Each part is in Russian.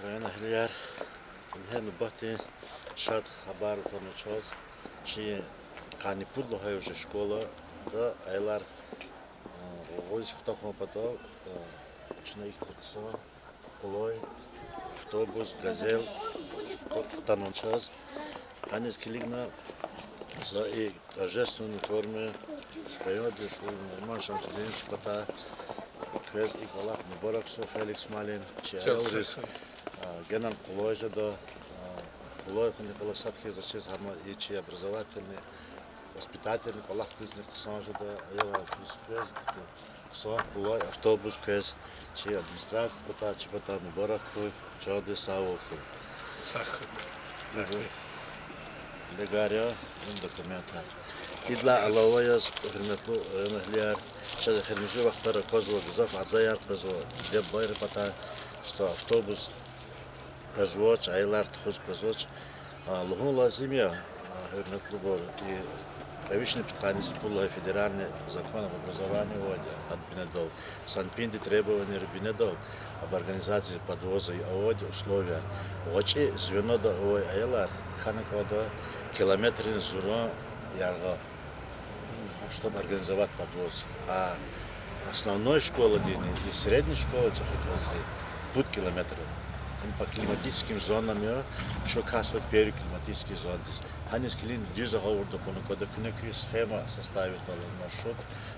Районахлияр хэн бати шат хабар тоночоз чи кани пудло уже школа да айлар гоис хтахо пато чна их таксо полой автобус газел тоночоз анис килигна за и торжественной форме периоды нормально студент пата квез и Аллах мубарак со Феликс Малин чаурис генан коллежа до коллеж Николай Садхи за честь харма и чи образовательный воспитательный Аллах тысяч ксанжа до ела квез со коллеж автобус квез чи администрация пата мубарак чоды саул Сахар. Legaria un documentar. Idla Allah'ayız hürmetli ömürler. Şöyle hürmüzü vaktara kozlu güzel azayar kozlu deb bayır pata işte avtobus kozluç aylar tuz kozluç. Allah'ın lazım ya hürmetli bor. Конечно, питание было федеральный закон об образовании от Бинедол. Санпинди требования Бинедол об организации подвоза и условия. Очень звено до айлар ханакода километры зуро ярго, чтобы организовать подвоз. А основной школа и средняя школа путь километров. По климатическим зонам, что касается первой климатической зоны. Они скилин дюза говорят, когда кнеки схема составит маршрут,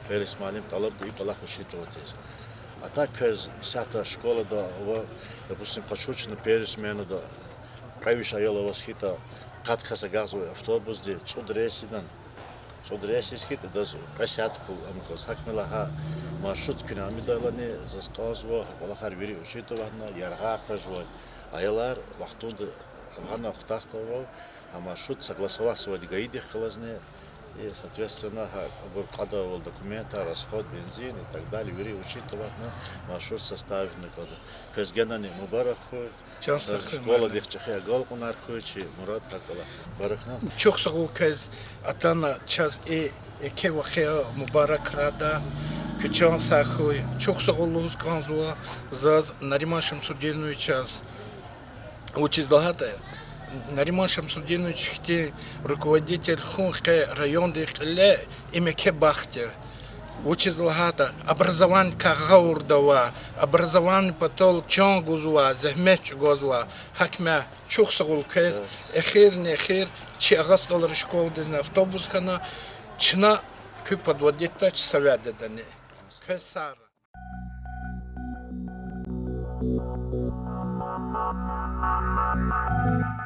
пересмалим талаб и балах учитывать. А так вся школа да, допустим, почучена пересмену да, правиша ела восхита, катка сагазу автобус де цудресидан. Цудресис хита да касят пул амкос хакмелаха маршрут кина амидалани засказва балахар вери учитывана ярга казва айлар вахтунда гана хтахтовал а маршрут согласовался гаиди хлазне и соответственно оборкадовал документы расход бензин и так далее вери учитывана маршрут составленный кода кезгенани мубарак хуй школа дехчахе галкунар хуйчи мурат хакала барахна Çok sağ ol kez atana çaz eke vakıya mübarek rada küçüğün sahuy çok sağ olunuz kanzua zaz Нариман Шамсудинович час учизлагата Нариман Шамсудинович руководитель Хунхе районный кле имеке бахте учизлагата образование кагаурдава образование потол чонгузва захмеч гозва хакма çok sağ ol kez эхир чи агасталар школ дезн автобус хана чна кü подводить совет дане кесар Thank you.